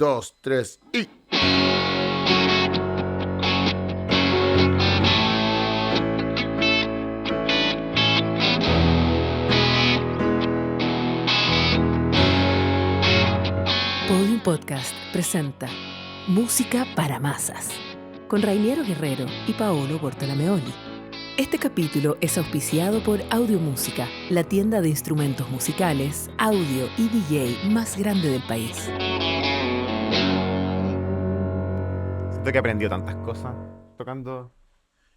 2, 3 y... Podium Podcast presenta Música para Masas con Rainiero Guerrero y Paolo Bortolameoli. Este capítulo es auspiciado por Audiomúsica, la tienda de instrumentos musicales, audio y DJ más grande del país. Siento que he aprendido tantas cosas tocando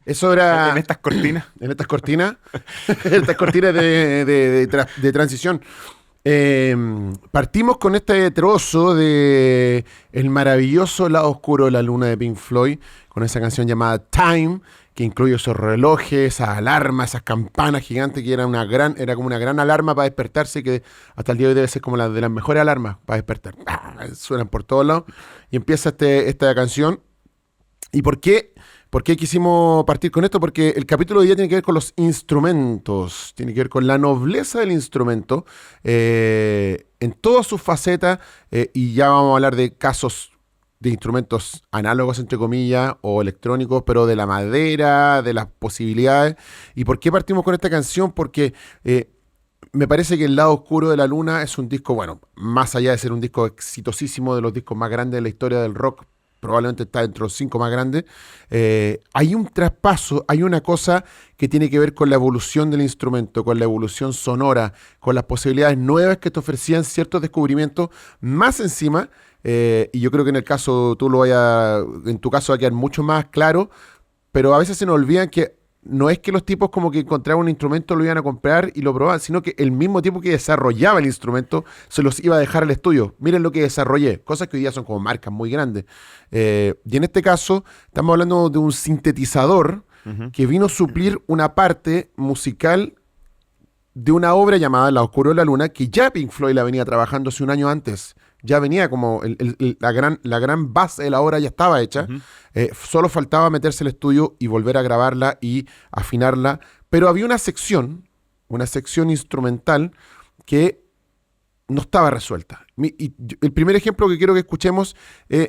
Eso era... en estas cortinas. En estas cortinas. Estas cortinas de transición. Partimos con este trozo de el maravilloso lado oscuro de la luna de Pink Floyd, con esa canción llamada Time, que incluye esos relojes, esas alarmas, esas campanas gigantes, que era como una gran alarma para despertarse, que hasta el día de hoy debe ser como la de las mejores alarmas para despertar. Suenan por todos lados. Y empieza esta canción. ¿Y por qué quisimos partir con esto? Porque el capítulo de hoy día tiene que ver con los instrumentos, tiene que ver con la nobleza del instrumento en todas sus facetas, y ya vamos a hablar de casos de instrumentos análogos, entre comillas, o electrónicos, pero de la madera, de las posibilidades. ¿Y por qué partimos con esta canción? Porque me parece que El lado oscuro de la luna es un disco, bueno, más allá de ser un disco exitosísimo, de los discos más grandes de la historia del rock, probablemente está entre los 5 más grandes, hay un traspaso, hay una cosa que tiene que ver con la evolución del instrumento, con la evolución sonora, con las posibilidades nuevas que te ofrecían ciertos descubrimientos, más encima, y yo creo que en tu caso va a quedar mucho más claro, pero a veces se nos olvidan que no es que los tipos como que encontraban un instrumento, lo iban a comprar y lo probaban, sino que el mismo tipo que desarrollaba el instrumento se los iba a dejar al estudio. Miren lo que desarrollé, cosas que hoy día son como marcas muy grandes. Y en este caso estamos hablando de un sintetizador que vino a suplir una parte musical de una obra llamada La oscuro de la luna, que ya Pink Floyd la venía trabajando hace un año antes. Ya venía como la gran base de la obra ya estaba hecha. Solo faltaba meterse al estudio y volver a grabarla y afinarla. Pero había una sección instrumental que no estaba resuelta. El primer ejemplo que quiero que escuchemos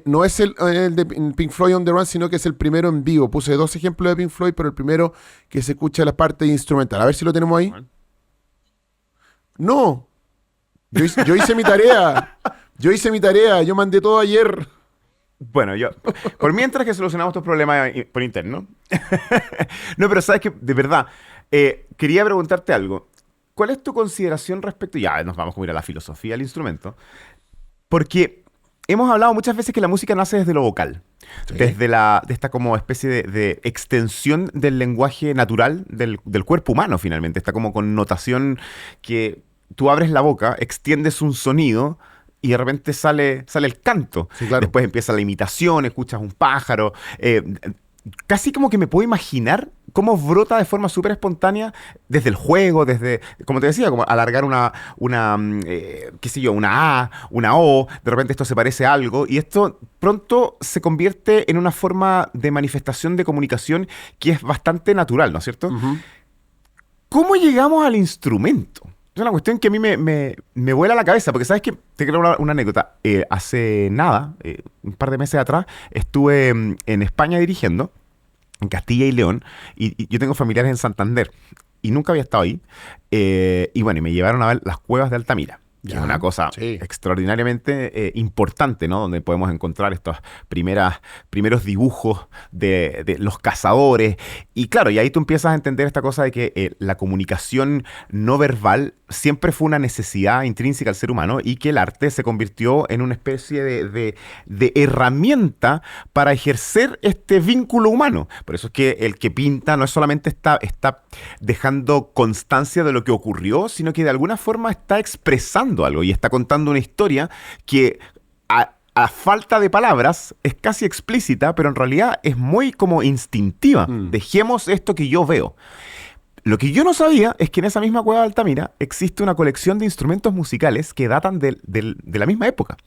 no es el de Pink Floyd on the Run, sino que es el primero en vivo. Puse 2 ejemplos de Pink Floyd, pero el primero que se escucha la parte instrumental. A ver si lo tenemos ahí. No. Yo hice mi tarea. Yo mandé todo ayer. Bueno, por mientras que solucionamos estos problemas por interno. No, pero sabes que, de verdad, quería preguntarte algo. ¿Cuál es tu consideración respecto? Ya nos vamos a ir a la filosofía del instrumento. Porque hemos hablado muchas veces que la música nace desde lo vocal. Sí. De esta como especie de extensión del lenguaje natural del cuerpo humano, finalmente. Esta como connotación que tú abres la boca, extiendes un sonido y de repente sale el canto. Sí, claro. Después empieza la imitación, escuchas un pájaro. Casi como que me puedo imaginar cómo brota de forma súper espontánea desde el juego, desde, como te decía, como alargar qué sé yo, una A, una O, de repente esto se parece a algo, y esto pronto se convierte en una forma de manifestación de comunicación que es bastante natural, ¿no es cierto? Uh-huh. ¿Cómo llegamos al instrumento? Es una cuestión que a mí me vuela la cabeza, porque sabes que te quiero hablar una anécdota. Hace nada, un par de meses atrás, estuve en España dirigiendo, en Castilla y León, y yo tengo familiares en Santander, y nunca había estado ahí. Y bueno, y me llevaron a ver las cuevas de Altamira. Que es una cosa extraordinariamente importante, ¿no? Donde podemos encontrar estos primeros dibujos de los cazadores. Y claro, y ahí tú empiezas a entender esta cosa de que la comunicación no verbal siempre fue una necesidad intrínseca al ser humano, y que el arte se convirtió en una especie de herramienta para ejercer este vínculo humano. Por eso es que el que pinta no es solamente está dejando constancia de lo que ocurrió, sino que de alguna forma está expresando algo y está contando una historia que a falta de palabras es casi explícita, pero en realidad es muy como instintiva. Dejemos esto que yo veo. Lo que yo no sabía es que en esa misma cueva de Altamira existe una colección de instrumentos musicales que datan de la misma época.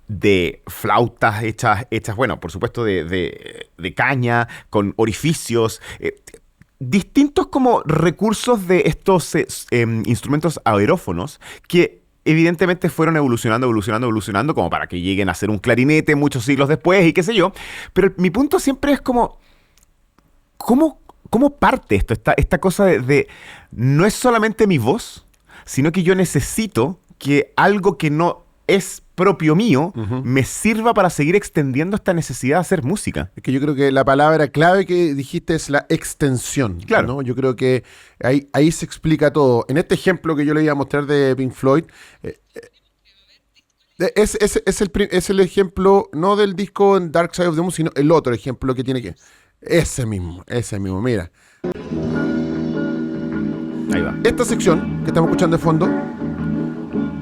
De flautas hechas, bueno, por supuesto de caña, con orificios, distintos como recursos de estos instrumentos aerófonos que evidentemente fueron evolucionando, como para que lleguen a ser un clarinete muchos siglos después y qué sé yo. Pero mi punto siempre es como, ¿cómo parte esto? Esta cosa de no es solamente mi voz, sino que yo necesito que algo que no es propio mío me sirva para seguir extendiendo esta necesidad de hacer música. Es que yo creo que la palabra clave que dijiste es la extensión. Claro. ¿no? Yo creo que ahí se explica todo. En este ejemplo que yo le iba a mostrar de Pink Floyd, es el ejemplo no del disco Dark Side of the Moon, sino el otro ejemplo que tiene que... Ese mismo, mira. Ahí va. Esta sección que estamos escuchando de fondo,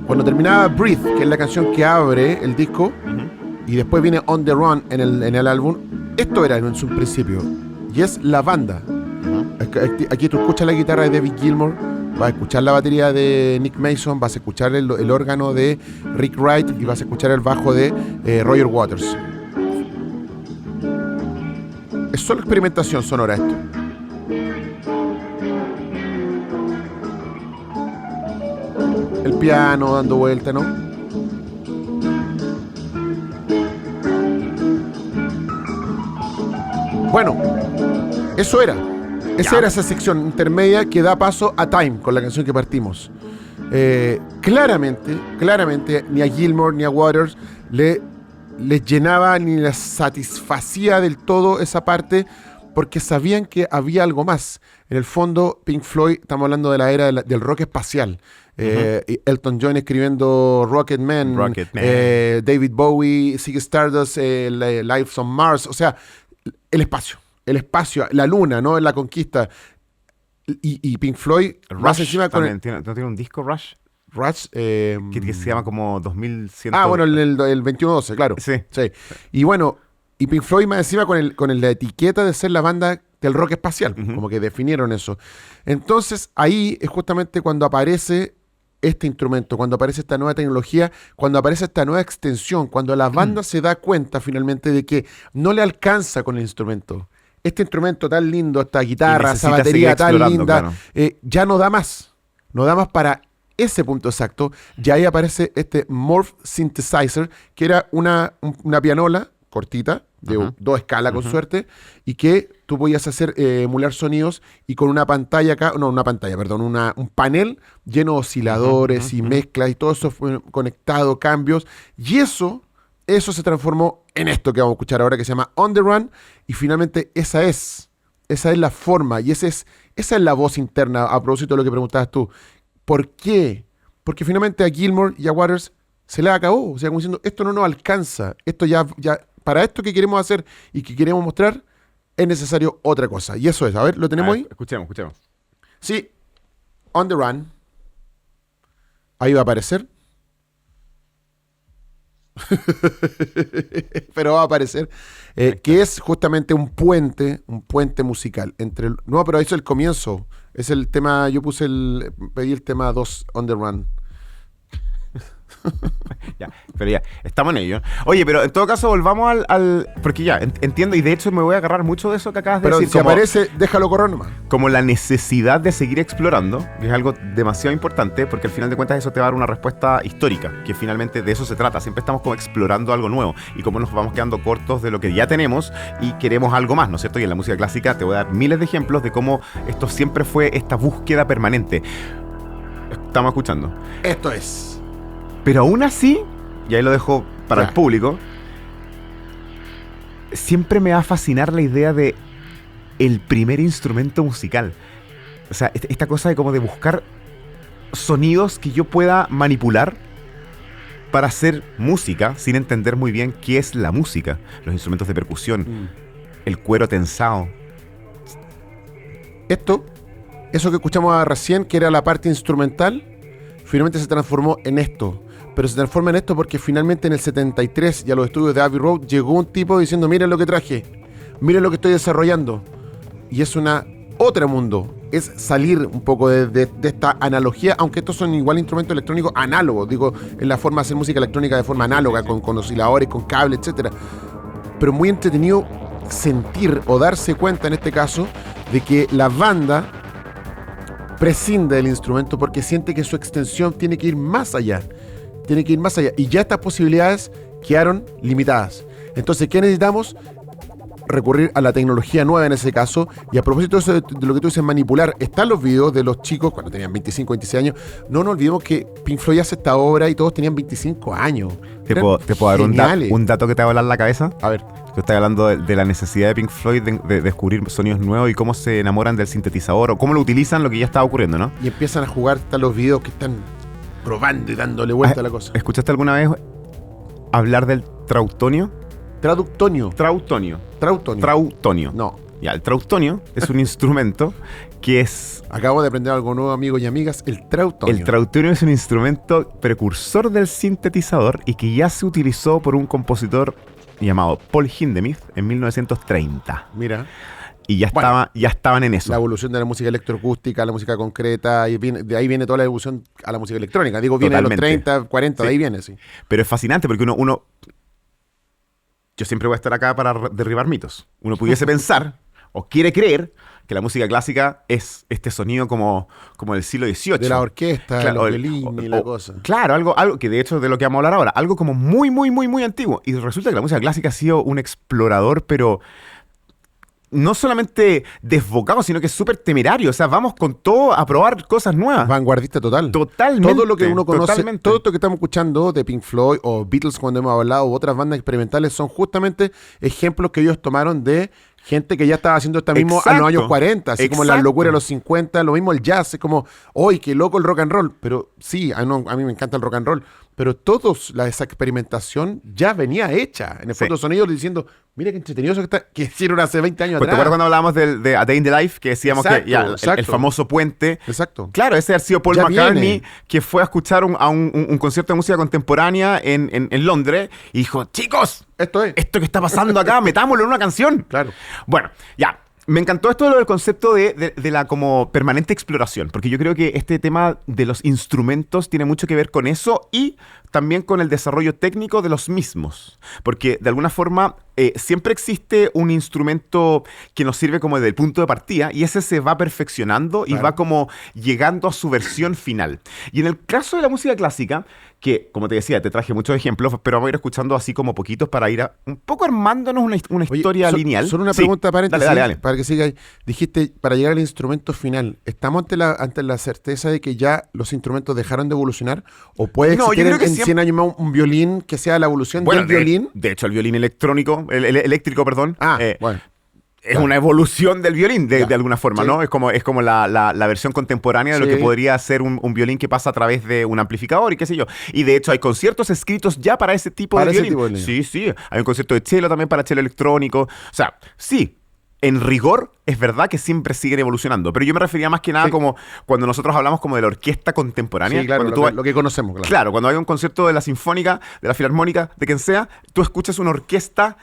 cuando terminaba Breathe, que es la canción que abre el disco, y después viene On the Run en el álbum, esto era en su principio, y es la banda. Aquí tú escuchas la guitarra de David Gilmour, vas a escuchar la batería de Nick Mason, vas a escuchar el órgano de Rick Wright y vas a escuchar el bajo de Roger Waters. Es solo experimentación sonora esto. El piano dando vuelta, ¿no? Bueno, eso era. Esa era esa sección intermedia que da paso a Time, con la canción que partimos. Claramente, ni a Gilmour ni a Waters les llenaba ni les satisfacía del todo esa parte, porque sabían que había algo más. En el fondo, Pink Floyd, estamos hablando de la era del rock espacial. Elton John escribiendo Rocket Man. David Bowie, Ziggy Stardust, Lives on Mars. O sea, el espacio, la luna, ¿no? La conquista. Y Pink Floyd, Rush más encima con ¿No tiene un disco Rush? Rush. Que se llama como 2100. Bueno, el 2112, claro. Sí. Y bueno, y Pink Floyd más encima con la etiqueta de ser la banda del rock espacial, como que definieron eso. Entonces ahí es justamente cuando aparece este instrumento, cuando aparece esta nueva tecnología, cuando aparece esta nueva extensión, cuando la banda se da cuenta finalmente de que no le alcanza con el instrumento. Este instrumento tan lindo, esta guitarra, esa batería tan linda, claro. Ya no da más. No da más para ese punto exacto. Ya ahí aparece este Morph Synthesizer, que era una pianola cortita, de 2 escalas con suerte, y que tú podías hacer emular sonidos, y con una pantalla acá, un panel lleno de osciladores y mezclas, y todo eso fue conectado, cambios, y eso se transformó en esto que vamos a escuchar ahora, que se llama On the Run, y finalmente esa es la forma, y esa es la voz interna, a propósito de lo que preguntabas tú. ¿Por qué? Porque finalmente a Gilmour y a Waters se les acabó, o sea, como diciendo, esto no nos alcanza, esto ya para esto que queremos hacer y que queremos mostrar, es necesario otra cosa. Y eso es, a ver, ¿lo tenemos ahí? Escuchemos. Sí, On the Run. Ahí va a aparecer. Pero va a aparecer. Que es justamente un puente musical. No, pero eso es el comienzo. Es el tema, pedí el tema 2, On the Run. Pero estamos en ello. Oye, pero en todo caso volvamos porque entiendo, y de hecho me voy a agarrar mucho de eso que acabas de decir. Pero si aparece, déjalo correr nomás. Como la necesidad de seguir explorando, que es algo demasiado importante, porque al final de cuentas eso te va a dar una respuesta histórica, que finalmente de eso se trata. Siempre estamos como explorando algo nuevo, y como nos vamos quedando cortos de lo que ya tenemos y queremos algo más, ¿no es cierto? Y en la música clásica te voy a dar miles de ejemplos de cómo esto siempre fue esta búsqueda permanente. Estamos escuchando. Esto es. Pero aún así, y ahí lo dejo para el público, siempre me va a fascinar la idea de el primer instrumento musical. O sea, esta cosa de como de buscar sonidos que yo pueda manipular para hacer música sin entender muy bien qué es la música. Los instrumentos de percusión, el cuero tensado. Eso que escuchamos recién, que era la parte instrumental, finalmente se transformó en esto. Pero se transforma en esto porque finalmente en el 73, y a los estudios de Abbey Road, llegó un tipo diciendo, miren lo que traje, miren lo que estoy desarrollando. Y es otro mundo. Es salir un poco de esta analogía, aunque estos son igual instrumentos electrónicos análogos, digo, en la forma de hacer música electrónica de forma análoga, con osciladores, con cables, etc. Pero muy entretenido sentir o darse cuenta en este caso de que la banda prescinde del instrumento porque siente que su extensión tiene que ir más allá. Tiene que ir más allá. Y ya estas posibilidades quedaron limitadas. Entonces, ¿qué necesitamos? Recurrir a la tecnología nueva en ese caso. Y a propósito de, eso, de lo que tú dices, manipular, están los videos de los chicos cuando tenían 25, 26 años. No nos olvidemos que Pink Floyd hace esta obra y todos tenían 25 años. ¿Te puedo dar un dato que te va a volar la cabeza? A ver. Tú estás hablando de la necesidad de Pink Floyd de descubrir sonidos nuevos y cómo se enamoran del sintetizador o cómo lo utilizan, lo que ya estaba ocurriendo, ¿no? Y empiezan a jugar, están los videos que están probando y dándole vuelta a la cosa. ¿Escuchaste alguna vez hablar del trautonio? Trautonio. No. Ya, el trautonio es un instrumento que es... Acabo de aprender algo nuevo, amigos y amigas. El trautonio. El trautonio es un instrumento precursor del sintetizador y que ya se utilizó por un compositor llamado Paul Hindemith en 1930. Mira. Y ya estaban en eso. La evolución de la música electroacústica, la música concreta, y de ahí viene toda la evolución a la música electrónica. Digo, viene Totalmente. de los 30, 40, Sí. de ahí viene, sí. Pero es fascinante porque uno... Yo siempre voy a estar acá para derribar mitos. Uno pudiese pensar, o quiere creer, que la música clásica es este sonido como del siglo XVIII. De la orquesta, Claro, de los violines y la cosa. Claro, algo que de hecho de lo que vamos a hablar ahora, algo como muy, muy, muy, muy antiguo. Y resulta que la música clásica ha sido un explorador, pero no solamente desbocado, sino que es súper temerario. O sea, vamos con todo a probar cosas nuevas. Vanguardista total. Totalmente. Todo lo que uno conoce, totalmente. todo esto que estamos escuchando de Pink Floyd o Beatles cuando hemos hablado, u otras bandas experimentales, son justamente ejemplos que ellos tomaron de gente que ya estaba haciendo esto mismo a los años 40, así como la locura de los 50, lo mismo el jazz, es como, ¡oy, qué loco el rock and roll! Pero sí, a mí me encanta el rock and roll, pero esa experimentación ya venía hecha. En el fondo son ellos diciendo, mira qué entretenido eso que hicieron hace 20 años Pues, ¿te atrás. acuerdas cuando hablábamos de A Day in the Life? Que decíamos Exacto, que ya, exacto. el famoso puente. Exacto. Claro, ese ha sido Paul Ya McCartney, viene. que fue a escuchar un concierto de música contemporánea en Londres y dijo, chicos, Esto es. esto que está pasando acá, metámoslo en una canción. Claro. Bueno, ya. Me encantó esto del concepto de la como permanente exploración, porque yo creo que este tema de los instrumentos tiene mucho que ver con eso y también con el desarrollo técnico de los mismos, porque de alguna forma siempre existe un instrumento que nos sirve como del punto de partida y ese se va perfeccionando y Claro. va como llegando a su versión final. Y en el caso de la música clásica, que como te decía, te traje muchos ejemplos, pero vamos a ir escuchando así como poquitos para ir un poco armándonos una Oye, historia lineal. Solo una Sí, pregunta, paréntesis, dale. para que siga ahí. Dijiste, para llegar al instrumento final, ¿estamos ante la certeza de que ya los instrumentos dejaron de evolucionar? ¿O puede No, yo existir creo que en 100 años más un violín que sea la evolución del violín? De hecho, el violín electrónico, eléctrico, perdón, Bueno. es Claro. una evolución del violín, de Ya. alguna forma, Sí. ¿no? Es como la versión contemporánea de lo Sí. que podría ser un violín que pasa a través de un amplificador y qué sé yo. Y de hecho hay conciertos escritos ya para ese tipo Para de ese violín. tipo de violín. Sí. Hay un concierto de cello también para cello electrónico. O sea, sí. En rigor, es verdad que siempre siguen evolucionando, pero yo me refería más que nada Sí. como cuando nosotros hablamos como de la orquesta contemporánea. Sí, claro, cuando lo tú lo que conocemos, claro. Claro, cuando hay un concierto de la sinfónica, de la filarmónica, de quien sea, tú escuchas una orquesta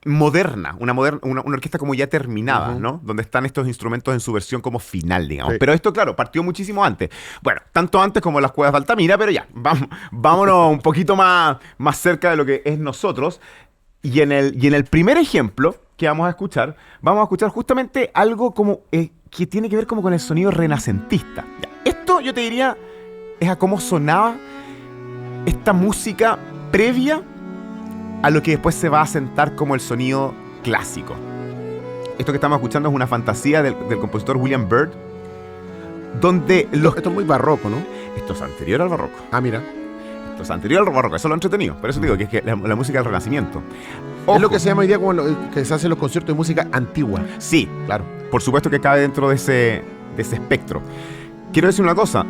moderna, una orquesta como ya terminada, Ujú. ¿no? Donde están estos instrumentos en su versión como final, digamos. Sí. Pero esto, claro, partió muchísimo antes. Bueno, tanto antes como las cuevas de Altamira, pero ya, vámonos un poquito más cerca de lo que es nosotros. Y en el primer ejemplo que vamos a escuchar justamente algo como que tiene que ver como con el sonido renacentista. Ya, esto yo te diría es a cómo sonaba esta música previa a lo que después se va a asentar como el sonido clásico. Esto que estamos escuchando es una fantasía del compositor William Byrd, donde Esto es muy barroco, ¿no? Esto es anterior al barroco. Ah, mira. Esto es anterior al barroco, eso es lo entretenido. Por eso te digo que es que la música del Renacimiento. Es lo Ojo, que se llama hoy día como que se hacen los conciertos de música antigua. Sí, Claro. por supuesto que cabe dentro de ese espectro. Quiero decir una cosa.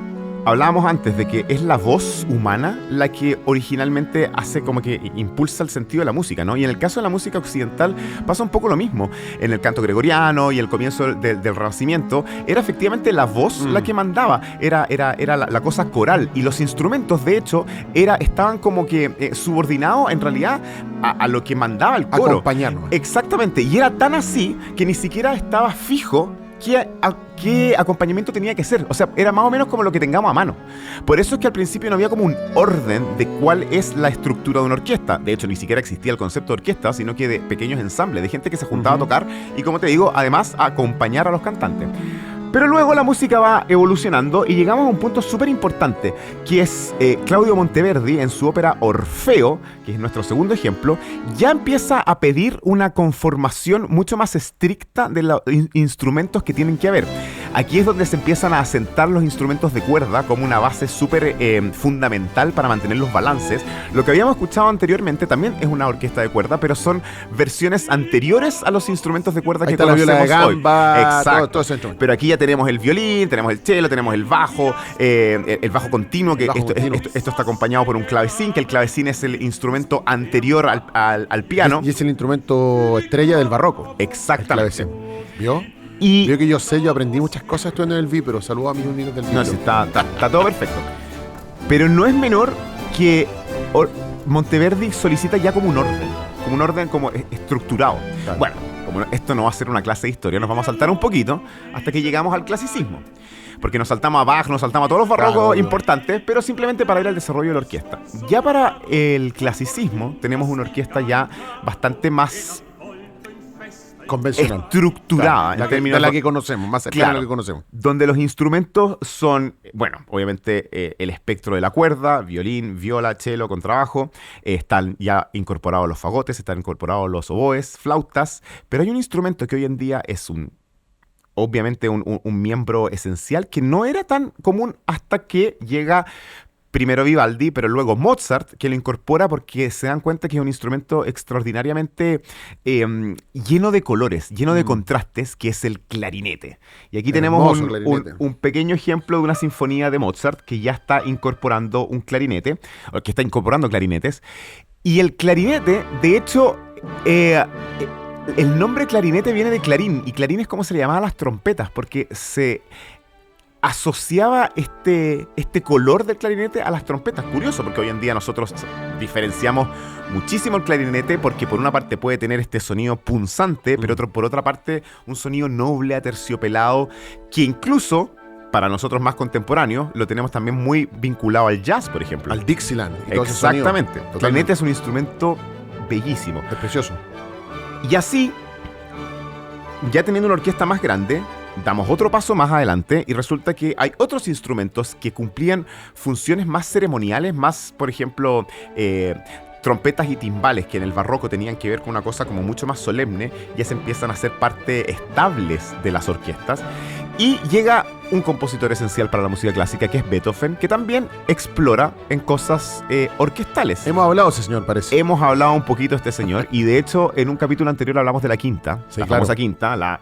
Hablábamos antes de que es la voz humana la que originalmente hace como que impulsa el sentido de la música, ¿no? Y en el caso de la música occidental pasa un poco lo mismo. En el canto gregoriano y el comienzo del Renacimiento era efectivamente la voz la que mandaba, era la cosa coral. Y los instrumentos, de hecho, estaban como que subordinados en realidad a lo que mandaba el coro. Acompañarnos. Exactamente. Y era tan así que ni siquiera estaba fijo qué acompañamiento tenía que ser. O sea, era más o menos como lo que tengamos a mano. Por eso es que al principio no había como un orden de cuál es la estructura de una orquesta. De hecho, ni siquiera existía el concepto de orquesta, sino que de pequeños ensambles, de gente que se juntaba a tocar y, como te digo, además a acompañar a los cantantes. Pero luego la música va evolucionando y llegamos a un punto súper importante, que es Claudio Monteverdi en su ópera Orfeo, que es nuestro segundo ejemplo, ya empieza a pedir una conformación mucho más estricta de los instrumentos que tienen que haber. Aquí es donde se empiezan a asentar los instrumentos de cuerda como una base súper fundamental para mantener los balances. Lo que habíamos escuchado anteriormente también es una orquesta de cuerda, pero son versiones anteriores a los instrumentos de cuerda que conocemos la viola de hoy. gamba, Exacto. todo ese instrumento. Pero aquí ya tenemos el violín, tenemos el cello, tenemos el bajo continuo, que esto está acompañado por un clavecín, que el clavecín es el instrumento anterior al piano. Y es el instrumento estrella del barroco. Exactamente. ¿Vio? Y Vio que yo aprendí muchas cosas estudiando en el VI, pero saludo a mis amigos del VI. no, sí, está todo perfecto. Pero no es menor que Monteverdi solicita ya como un orden como estructurado. Claro. Bueno, como esto no va a ser una clase de historia, nos vamos a saltar un poquito hasta que llegamos al clasicismo. Porque nos saltamos a Bach, nos saltamos a todos los barrocos importantes, pero simplemente para ir al desarrollo de la orquesta. Ya para el clasicismo tenemos una orquesta ya bastante más convencional. estructurada. Claro, de la que conocemos, más cercana a la que conocemos. Donde los instrumentos son, bueno, obviamente el espectro de la cuerda, violín, viola, cello, contrabajo, están ya incorporados los fagotes, están incorporados los oboes, flautas, pero hay un instrumento que hoy en día es obviamente un miembro esencial que no era tan común hasta que llega primero Vivaldi, pero luego Mozart, que lo incorpora porque se dan cuenta que es un instrumento extraordinariamente lleno de colores, lleno de contrastes, que es el clarinete. Y aquí tenemos un pequeño ejemplo de una sinfonía de Mozart que ya está incorporando un clarinete, o que está incorporando clarinetes. Y el clarinete, de hecho, el nombre clarinete viene de clarín, y clarín es como se le llamaba a las trompetas, porque se asociaba este color del clarinete a las trompetas. Curioso, porque hoy en día nosotros diferenciamos muchísimo el clarinete porque por una parte puede tener este sonido punzante, pero por otra parte un sonido noble, aterciopelado, que incluso para nosotros más contemporáneos lo tenemos también muy vinculado al jazz, por ejemplo. Al Dixieland. Exactamente. El clarinete es un instrumento bellísimo. Es precioso. Y así, ya teniendo una orquesta más grande, damos otro paso más adelante y resulta que hay otros instrumentos que cumplían funciones más ceremoniales, más, por ejemplo, trompetas y timbales, que en el barroco tenían que ver con una cosa como mucho más solemne, ya se empiezan a ser parte estables de las orquestas. Y llega un compositor esencial para la música clásica, que es Beethoven, que también explora en cosas orquestales. Hemos hablado de ese señor, parece. Hemos hablado un poquito de este señor, y de hecho en un capítulo anterior hablamos de la quinta, sí, la famosa quinta,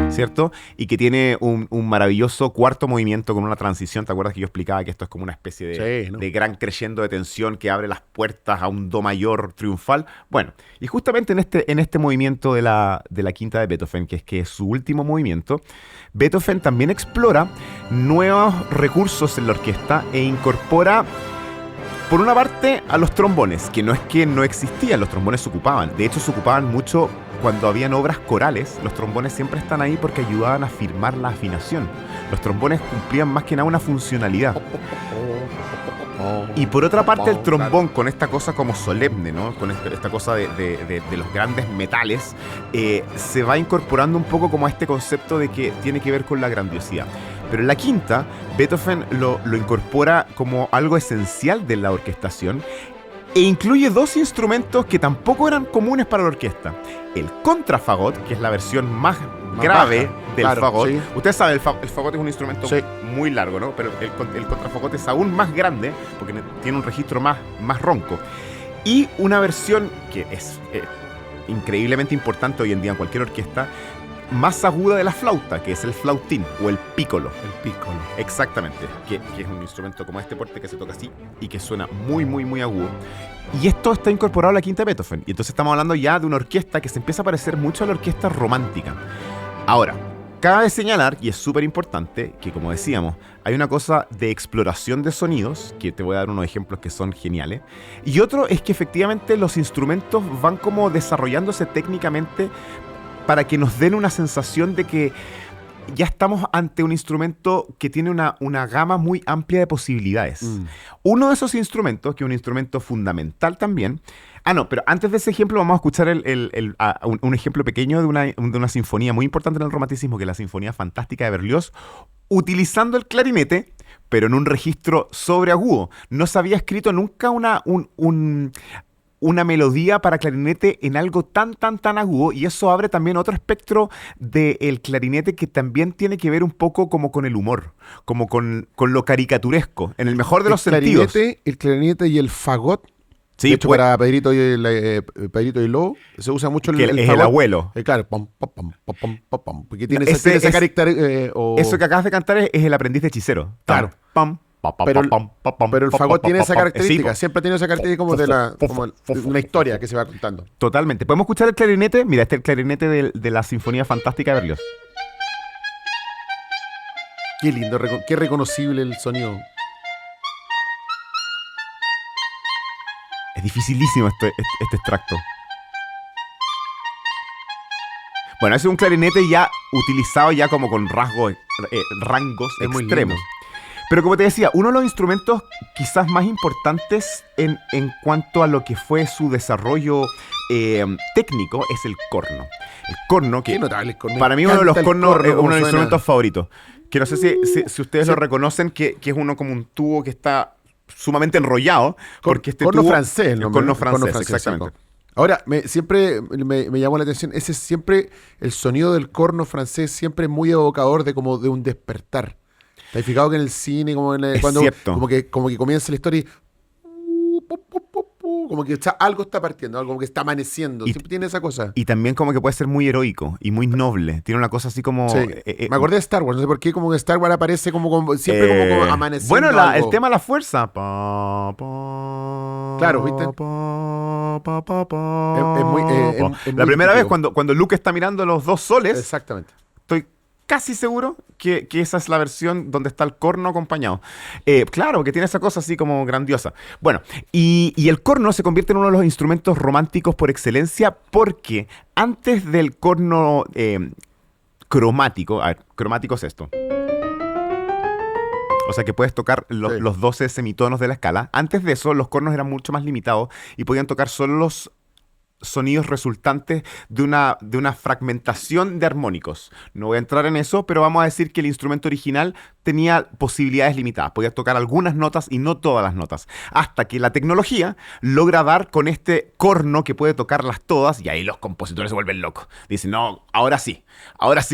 ¿cierto? Y que tiene un maravilloso cuarto movimiento con una transición. ¿Te acuerdas que yo explicaba que esto es como una especie de gran crescendo de tensión que abre las puertas a un do mayor triunfal? Bueno, y justamente en este movimiento de la quinta de Beethoven, que es su último movimiento, Beethoven también explora nuevos recursos en la orquesta e incorpora, por una parte, a los trombones, que no existían, los trombones se ocupaban. De hecho, se ocupaban mucho cuando habían obras corales. Los trombones siempre están ahí porque ayudaban a firmar la afinación. Los trombones cumplían más que nada una funcionalidad. Y por otra parte, el trombón, con esta cosa como solemne, ¿no? Con esta cosa de los grandes metales, se va incorporando un poco como a este concepto de que tiene que ver con la grandiosidad. Pero en la quinta, Beethoven lo incorpora como algo esencial de la orquestación e incluye dos instrumentos que tampoco eran comunes para la orquesta. El contrafagot, que es la versión más grave del fagot. Sí. Ustedes saben, el fagot es un instrumento muy largo, ¿no? Pero el contrafagot es aún más grande porque tiene un registro más ronco. Y una versión que es increíblemente importante hoy en día en cualquier orquesta, más aguda de la flauta, que es el flautín o el pícolo. El pícolo. Exactamente, que es un instrumento como este porte que se toca así y que suena muy, muy, muy agudo. Y esto está incorporado a la quinta de Beethoven. Y entonces estamos hablando ya de una orquesta que se empieza a parecer mucho a la orquesta romántica. Ahora, cabe señalar, y es súper importante, que como decíamos, hay una cosa de exploración de sonidos, que te voy a dar unos ejemplos que son geniales, y otro es que efectivamente los instrumentos van como desarrollándose técnicamente para que nos den una sensación de que ya estamos ante un instrumento que tiene una gama muy amplia de posibilidades. Uno de esos instrumentos, que es un instrumento fundamental también. Pero antes de ese ejemplo vamos a escuchar un ejemplo pequeño de una sinfonía muy importante en el romanticismo, que es la Sinfonía Fantástica de Berlioz, utilizando el clarinete, pero en un registro sobreagudo. No se había escrito nunca una melodía para clarinete en algo tan agudo, y eso abre también otro espectro del clarinete que también tiene que ver un poco como con el humor, como con lo caricaturesco, en el mejor de los sentidos. El clarinete y el fagot. Sí, de hecho, para Pedrito y el Lobo se usa mucho el fagot. El abuelo. Claro, pom, pom, pom, pom, pom, pom, porque tiene esa carácter. Eso que acabas de cantar es el aprendiz de hechicero. Claro. Pero el fagot tiene esa característica, siempre tiene esa característica como de una historia que se va contando. Totalmente. ¿Podemos escuchar el clarinete? Mira, este es el clarinete de la Sinfonía Fantástica de Berlioz. Qué lindo, qué reconocible el sonido. Es dificilísimo este extracto. Bueno, ese es un clarinete ya utilizado ya como con rangos Es muy extremos. lindo. Pero como te decía, uno de los instrumentos quizás más importantes en cuanto a lo que fue su desarrollo técnico es el corno. El corno, que Qué notable el corno. para mí Me uno de los encanta el cornos corno, es uno cómo de los suena. instrumentos favoritos. Que no sé si ustedes Sí. lo reconocen, que es uno como un tubo que está sumamente enrollado. Porque este corno tubo, francés, el ¿no? corno francés, exactamente. sí. Ahora, siempre me llamó la atención, ese es siempre el sonido del corno francés, siempre es muy evocador de como de un despertar. ¿Te has fijado que en el cine, Es cuando cierto. como que comienza la historia y como que algo está partiendo, algo como que está amaneciendo, Y- siempre tiene esa cosa. Y también como que puede ser muy heroico y muy noble. Tiene una cosa así como... Sí. Me acordé de Star Wars, no sé por qué, como que Star Wars aparece siempre como amaneciendo. Bueno, el algo. tema de la fuerza. Claro, ¿viste? Es muy La primera vez típico. cuando Luke está mirando los dos soles, Exactamente. estoy casi seguro que esa es la versión donde está el corno acompañado. Claro, que tiene esa cosa así como grandiosa. Bueno, y el corno se convierte en uno de los instrumentos románticos por excelencia porque antes del corno cromático, a ver, cromático es esto. O sea que puedes tocar Sí. los 12 semitonos de la escala. Antes de eso, los cornos eran mucho más limitados y podían tocar solo los sonidos resultantes de una fragmentación de armónicos. No voy a entrar en eso, pero vamos a decir que el instrumento original tenía posibilidades limitadas. Podía tocar algunas notas y no todas las notas. Hasta que la tecnología logra dar con este corno que puede tocarlas todas y ahí los compositores se vuelven locos. Dicen, no, ahora sí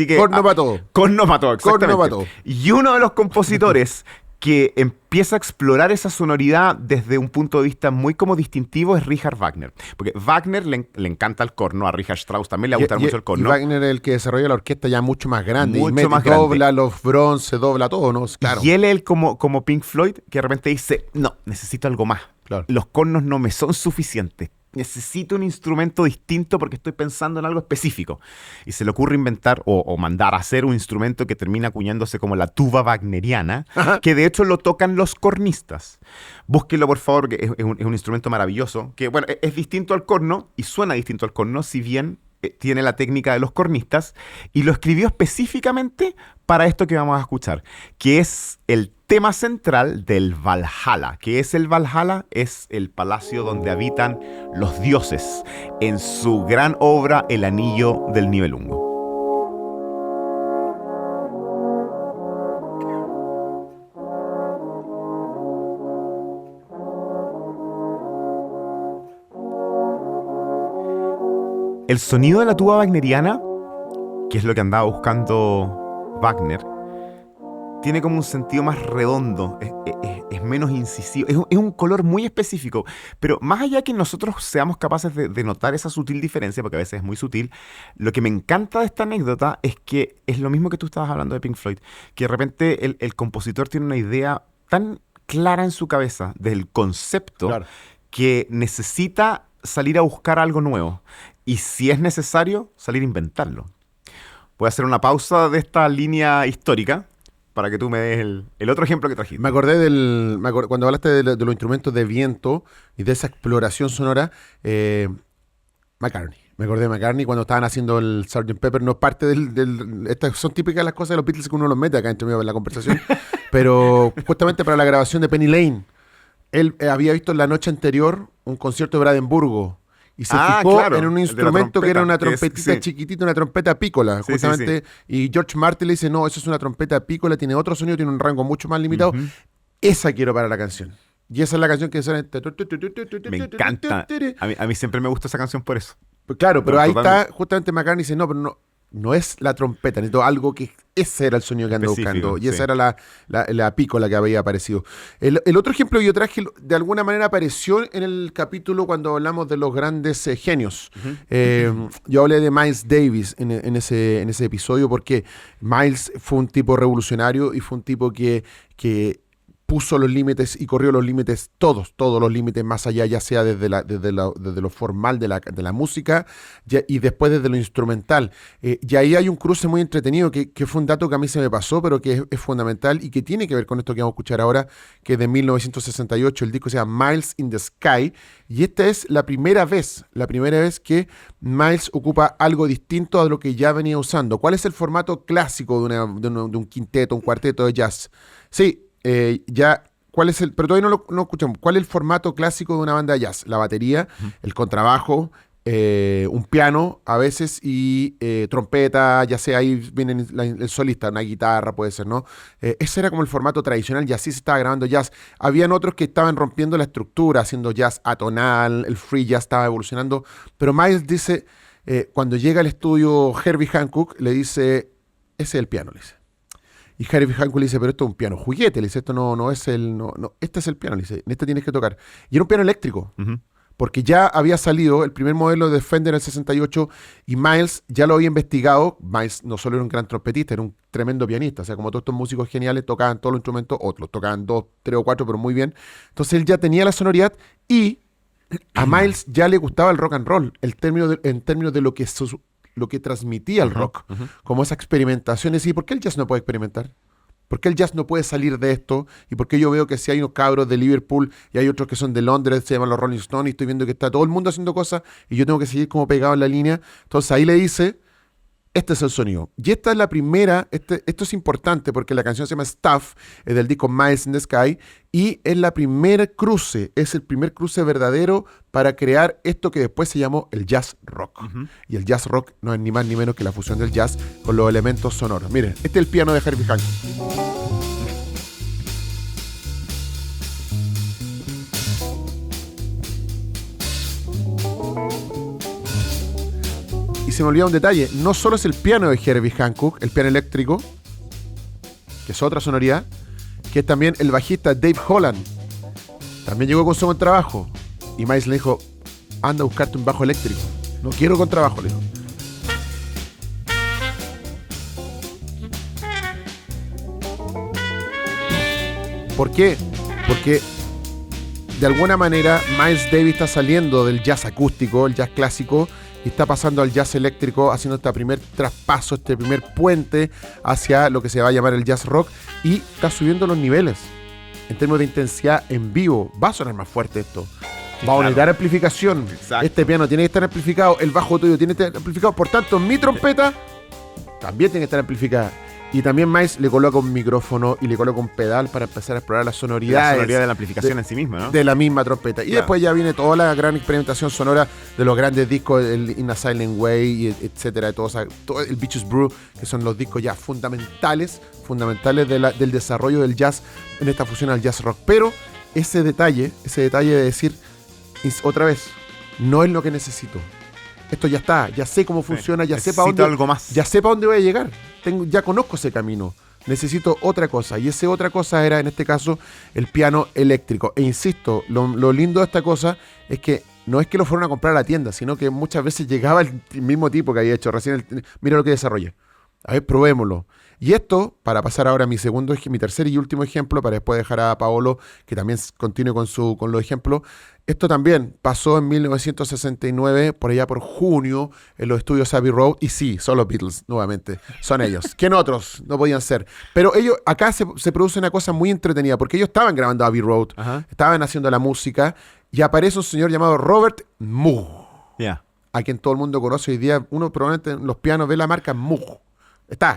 que... Corno para todo. Corno para todo, exactamente. Corno para todo. Y uno de los compositores que empieza a explorar esa sonoridad desde un punto de vista muy como distintivo es Richard Wagner. Porque Wagner le encanta el corno, a Richard Strauss también le gusta mucho el Y corno. Wagner es el que desarrolla la orquesta ya mucho más grande. Mucho más grande. Dobla los bronces, dobla todo, ¿no? Claro. Y él como Pink Floyd, que de repente dice, no, necesito algo más. Claro. Los cornos no me son suficientes. Necesito un instrumento distinto porque estoy pensando en algo específico. Y se le ocurre inventar o mandar a hacer un instrumento que termina acuñándose como la tuba wagneriana, que de hecho lo tocan los cornistas. Búsquenlo, por favor, que es un instrumento maravilloso, que bueno, es distinto al corno y suena distinto al corno, si bien tiene la técnica de los cornistas, y lo escribió específicamente para esto que vamos a escuchar, que es el tema central del Valhalla. ¿Qué es el Valhalla? Es el palacio donde habitan los dioses en su gran obra El Anillo del Nibelungo. El sonido de la tuba wagneriana, que es lo que andaba buscando Wagner, tiene como un sentido más redondo, es menos incisivo, es un color muy específico, pero más allá que nosotros seamos capaces de notar esa sutil diferencia, porque a veces es muy sutil, lo que me encanta de esta anécdota es que es lo mismo que tú estabas hablando de Pink Floyd, que de repente el compositor tiene una idea tan clara en su cabeza del concepto, Claro. que necesita salir a buscar algo nuevo, y si es necesario, salir a inventarlo. Voy a hacer una pausa de esta línea histórica para que tú me des el otro ejemplo que trajiste. Me acordé cuando hablaste de los instrumentos de viento y de esa exploración sonora, McCartney. Me acordé de McCartney cuando estaban haciendo el Sgt. Pepper, no es parte estas son típicas las cosas de los Beatles que uno los mete acá entre medio de la conversación, pero justamente para la grabación de Penny Lane, él había visto la noche anterior un concierto de Brandenburgo y se fijó claro, en un el de la instrumento que era una trompeta, trompetita sí. chiquitita, una trompeta pícola, Sí, justamente, y George Martin le dice, no, eso es una trompeta pícola, tiene otro sonido, tiene un rango mucho más limitado, esa quiero para la canción. Y esa es la canción que suena. Me encanta. A mí siempre me gusta esa canción por eso. Pues claro, pero No, ahí totalmente. está justamente McCartney dice, no, pero no es la trompeta, necesito algo que ese era el sonido que ando Específico, buscando. Y esa sí. era la pícola que había aparecido. El otro ejemplo que yo traje, de alguna manera apareció en el capítulo cuando hablamos de los grandes genios. Yo hablé de Miles Davis en ese episodio porque Miles fue un tipo revolucionario y fue un tipo que puso los límites y corrió los límites, todos los límites más allá, ya sea desde lo formal de la música y después desde lo instrumental. Y ahí hay un cruce muy entretenido que fue un dato que a mí se me pasó, pero que es fundamental y que tiene que ver con esto que vamos a escuchar ahora, que es de 1968, el disco se llama Miles in the Sky, y esta es la primera vez que Miles ocupa algo distinto a lo que ya venía usando. ¿Cuál es el formato clásico de un quinteto, un cuarteto de jazz? Sí, ¿cuál es pero todavía no escuchamos. ¿Cuál es el formato clásico de una banda de jazz? La batería, el contrabajo, un piano a veces y trompeta, ya sea ahí viene el solista, una guitarra puede ser, ¿no? Ese era como el formato tradicional y así se estaba grabando jazz. Habían otros que estaban rompiendo la estructura, haciendo jazz atonal, el free jazz estaba evolucionando, pero Miles dice, cuando llega al estudio Herbie Hancock, le dice, ese es el piano, le dice. Y Herbie Hancock le dice, pero esto es un piano juguete, le dice, esto no es este es el piano, le dice, en este tienes que tocar. Y era un piano eléctrico, porque ya había salido el primer modelo de Fender en el 68 y Miles ya lo había investigado. Miles no solo era un gran trompetista, era un tremendo pianista, o sea, como todos estos músicos geniales tocaban todos los instrumentos, otros tocaban 2, 3 o 4, pero muy bien. Entonces él ya tenía la sonoridad y a Miles ya le gustaba el rock and roll, en términos de lo que transmitía el rock, como esa experimentación. Y ¿por qué el jazz no puede experimentar? ¿Por qué el jazz no puede salir de esto? ¿Y por qué yo veo que si hay unos cabros de Liverpool y hay otros que son de Londres, se llaman los Rolling Stones, y estoy viendo que está todo el mundo haciendo cosas y yo tengo que seguir como pegado en la línea? Entonces ahí le dice, este es el sonido. Y esta es la primera, esto es importante porque la canción se llama Stuff, es del disco Miles in the Sky, y es el primer cruce verdadero para crear esto que después se llamó el jazz rock. Y el jazz rock no es ni más ni menos que la fusión del jazz con los elementos sonoros. Miren, este es el piano de Herbie Hancock. Y se me olvidó un detalle, no solo es el piano de Herbie Hancock, el piano eléctrico, que es otra sonoridad, que es también el bajista Dave Holland. También llegó con su buen trabajo. Y Miles le dijo, anda a buscarte un bajo eléctrico. No quiero contrabajo, le dijo. ¿Por qué? Porque de alguna manera Miles Davis está saliendo del jazz acústico, el jazz clásico, y está pasando al jazz eléctrico, haciendo este primer traspaso, este primer puente hacia lo que se va a llamar el jazz rock, y está subiendo los niveles en términos de intensidad en vivo. Va a sonar más fuerte esto. Va a necesitar amplificación. Exacto. Este piano tiene que estar amplificado, el bajo tuyo tiene que estar amplificado, por tanto mi trompeta también tiene que estar amplificada. Y también Miles le coloca un micrófono y le coloca un pedal para empezar a explorar las sonoridades. La sonoridad de la amplificación en sí misma, ¿no? De la misma trompeta. Y Claro. después ya viene toda la gran experimentación sonora de los grandes discos, el In a Silent Way, etcétera, de todo el Beaches Brew, que son los discos ya fundamentales del desarrollo del jazz en esta fusión al jazz rock. Pero ese detalle de decir, otra vez, no es lo que necesito. Esto ya está, ya sé cómo funciona, ya sé para Necesito dónde, algo más. ya sé para dónde voy a llegar. Ya conozco ese camino. Necesito otra cosa. Y esa otra cosa era, en este caso, el piano eléctrico. E insisto, lo lindo de esta cosa es que no es que lo fueron a comprar a la tienda, sino que muchas veces llegaba el mismo tipo que había hecho recién. Mira lo que desarrolla. A ver, probémoslo. Y esto, para pasar ahora a mi tercer y último ejemplo, para después dejar a Paolo que también continúe con los ejemplos. Esto también pasó en 1969, por allá por junio, en los estudios Abbey Road. Y sí, son los Beatles, nuevamente. Son ellos. ¿Quién otros? No podían ser. Pero ellos, acá se produce una cosa muy entretenida, porque ellos estaban grabando Abbey Road, estaban haciendo la música, y aparece un señor llamado Robert Moog. Ya. a quien todo el mundo conoce hoy día. Uno probablemente en los pianos ve la marca Moog.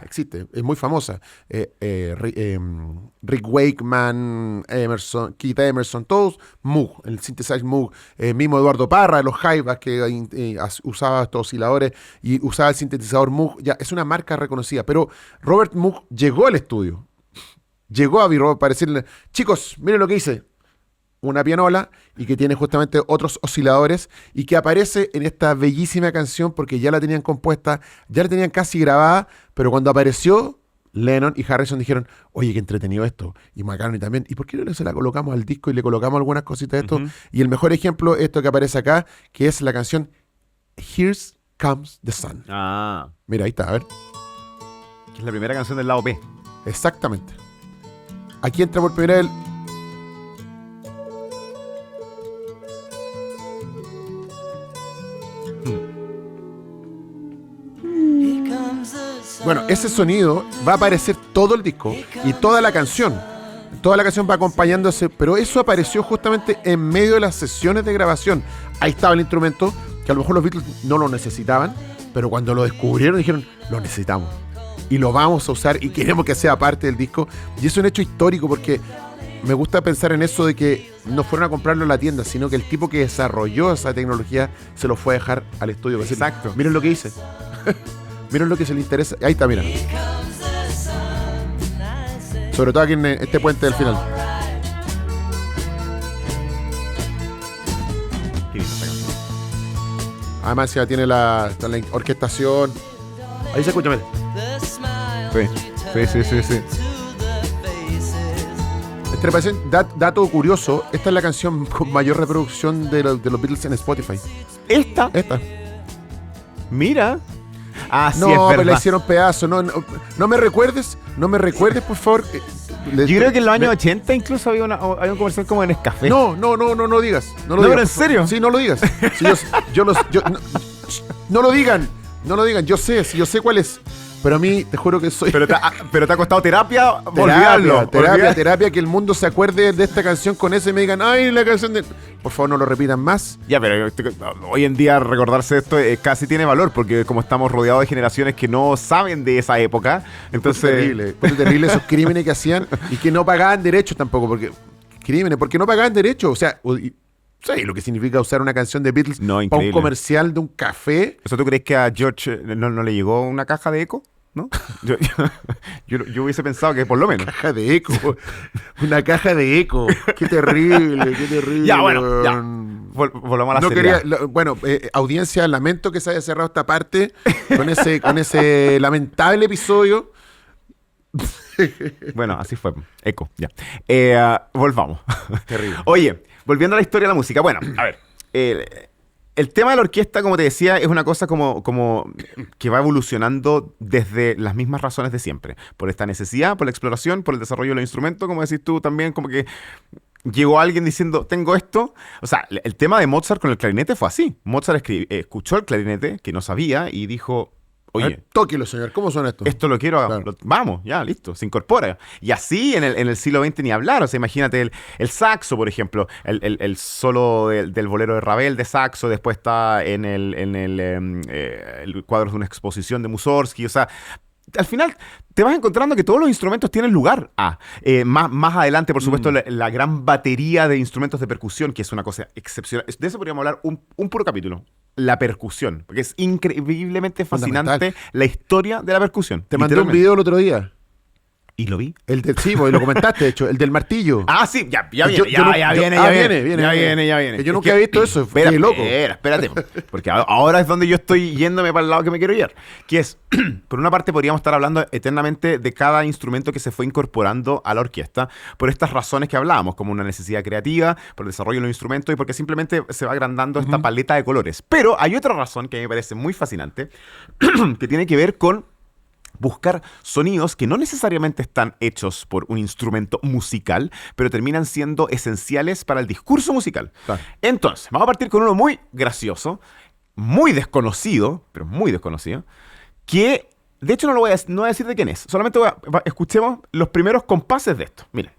Existe, es muy famosa. Rick Wakeman, Emerson, Keith Emerson, todos Moog, el synthesizer Moog. Mismo Eduardo Parra de los Jaivas, que usaba estos osciladores y usaba el sintetizador Moog. Ya, es una marca reconocida. Pero Robert Moog llegó al estudio. Llegó a Abbey Road para decirle, chicos, miren lo que hice. Una pianola y que tiene justamente otros osciladores y que aparece en esta bellísima canción porque ya la tenían compuesta, ya la tenían casi grabada, pero cuando apareció, Lennon y Harrison dijeron, oye, qué entretenido esto, y McCartney también, ¿y por qué no se la colocamos al disco y le colocamos algunas cositas de esto? Y el mejor ejemplo, esto que aparece acá, que es la canción Here Comes the Sun. Ah. Mira, ahí está, a ver. Que es la primera canción del lado B. Exactamente. Aquí entra por primera vez Bueno, ese sonido va a aparecer todo el disco y toda la canción. Toda la canción va acompañándose, pero eso apareció justamente en medio de las sesiones de grabación. Ahí estaba el instrumento, que a lo mejor los Beatles no lo necesitaban, pero cuando lo descubrieron dijeron, lo necesitamos. Y lo vamos a usar y queremos que sea parte del disco. Y es un hecho histórico porque me gusta pensar en eso de que no fueron a comprarlo en la tienda, sino que el tipo que desarrolló esa tecnología se lo fue a dejar al estudio. Exacto. Miren lo que hice. Miren lo que se le interesa. Ahí está, mira. Sobre todo aquí en este puente del final. Además ya tiene la orquestación. Ahí se escucha, mira. Sí. Dato curioso, esta es la canción con mayor reproducción de los Beatles en Spotify. ¿Esta? Mira. Ah, sí, no, es verdad. pero le hicieron pedazo. No me recuerdes, por favor. Yo creo que en los años 80 incluso había un comercial como en Nescafé. No digas. No pero ¿en serio? Sí, no lo digas. Sí, no lo digan. Yo sé cuál es. Pero a mí, te juro que soy... Pero te ha costado terapia terapia, que el mundo se acuerde de esta canción con ese y me digan, ay, la canción de... Por favor, no lo repitan más. Ya, pero hoy en día recordarse esto casi tiene valor, porque como estamos rodeados de generaciones que no saben de esa época, entonces... Fue terrible esos crímenes que hacían y que no pagaban derechos tampoco, porque no pagaban derechos, o sea... ¿Sabes lo que significa usar una canción de Beatles para un comercial de un café? ¿Eso tú crees que a George no le llegó una caja de eco? ¿No? Yo hubiese pensado que por lo menos. Una caja de eco. Qué terrible. Ya, bueno, ya. Volvamos a la seriedad. Audiencia, lamento que se haya cerrado esta parte con ese lamentable episodio. Bueno, así fue. Eco, ya. Volvamos. Terrible. Oye, volviendo a la historia de la música. Bueno, a ver. El tema de la orquesta, como te decía, es una cosa como que va evolucionando desde las mismas razones de siempre. Por esta necesidad, por la exploración, por el desarrollo de los instrumentos, como decís tú también, como que llegó alguien diciendo, tengo esto. O sea, el tema de Mozart con el clarinete fue así. Mozart escuchó el clarinete, que no sabía, y dijo... Oye, tóquelo, señor. ¿Cómo suena esto? Esto lo quiero. Claro. Vamos, ya, listo. Se incorpora. Y así en el siglo XX ni hablar. O sea, imagínate el saxo, por ejemplo. El solo del bolero de Ravel de saxo. Después está en el cuadro de una exposición de Mussorgsky. O sea, al final te vas encontrando que todos los instrumentos tienen lugar. Más adelante, por supuesto, la gran batería de instrumentos de percusión, que es una cosa excepcional. De eso podríamos hablar un puro capítulo. La percusión, porque es increíblemente fascinante la historia de la percusión. Te mandé un video el otro día. ¿Y lo vi? El del chivo, y lo comentaste, de hecho, el del martillo. Ah, sí, ya viene. Yo nunca he visto eso, espérate, loco. Espérate, porque ahora es donde yo estoy yéndome para el lado que me quiero ir. Que es, por una parte podríamos estar hablando eternamente de cada instrumento que se fue incorporando a la orquesta, por estas razones que hablábamos, como una necesidad creativa, por el desarrollo de los instrumentos y porque simplemente se va agrandando esta paleta de colores. Pero hay otra razón que a mí me parece muy fascinante, que tiene que ver con buscar sonidos que no necesariamente están hechos por un instrumento musical, pero terminan siendo esenciales para el discurso musical. Claro. Entonces, vamos a partir con uno muy gracioso, muy desconocido, que, de hecho, no voy a decir de quién es. Solamente escuchemos los primeros compases de esto. Miren.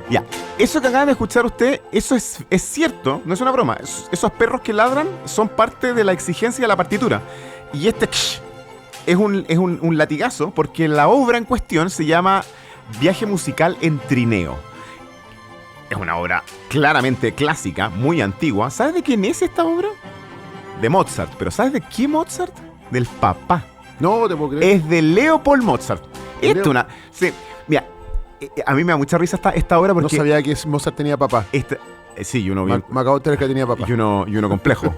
Ya, eso que acaban de escuchar usted, eso es cierto, no es una broma. Esos perros que ladran son parte de la exigencia de la partitura. Y este es un latigazo porque la obra en cuestión se llama Viaje musical en trineo. Es una obra claramente clásica, muy antigua. ¿Sabes de quién es esta obra? De Mozart. ¿Pero sabes de qué Mozart? Del papá. No te puedo creer. Es de Leopold Mozart. Esto es una... Sí, mira, a mí me da mucha risa esta obra porque... No sabía que Mozart tenía papá. Sí, y uno bien... Me acabo de enterar que tenía papá. Y uno complejo.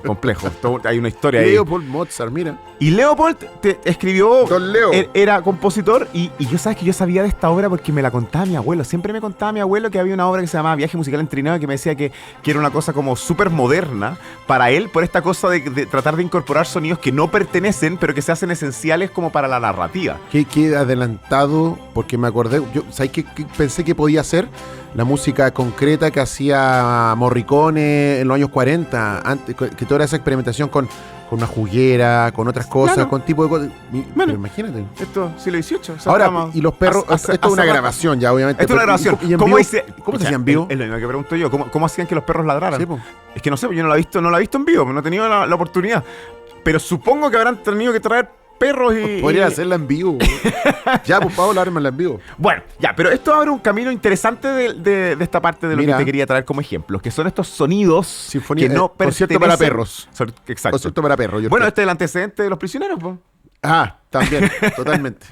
Hay una historia ahí. Leopold Mozart, mira. Y Leopold escribió... Don Leo. Era compositor y yo sabes que yo sabía de esta obra porque me la contaba mi abuelo. Siempre me contaba mi abuelo que había una obra que se llamaba Viaje musical en trineo que me decía que era una cosa como súper moderna para él por esta cosa de tratar de incorporar sonidos que no pertenecen pero que se hacen esenciales como para la narrativa. Qué adelantado, porque me acordé, ¿sabes qué pensé que podía ser? La música concreta que hacía Morricone en los años 40, antes, que toda esa experimentación con una juguera, con otras cosas, Claro. con tipo de cosas. Bueno. Pero imagínate. Esto, siglo XVIII. O sea, Ahora, estamos- y los perros, hace- esto es una hace- grabación ya, obviamente. Esto es una pero- grabación. ¿Y en ¿Cómo vivo? hice- ¿Cómo se Ya, hacía en vivo? Es lo mismo que pregunto yo. ¿Cómo hacían que los perros ladraran? Sí, po. Es que no sé, yo no la he visto en vivo, no he tenido la oportunidad. Pero supongo que habrán tenido que traer perros y... Podría y- hacerla en vivo. Ya, pues Pablo, ármela en vivo. Bueno, ya, pero esto abre un camino interesante de esta parte de lo Mira. que te quería traer como ejemplos, que son estos sonidos Sinfonía, que no concierto pertenecen... para perros. Exacto. Concierto para perros. Bueno, este es el antecedente de Los Prisioneros, po. También, totalmente.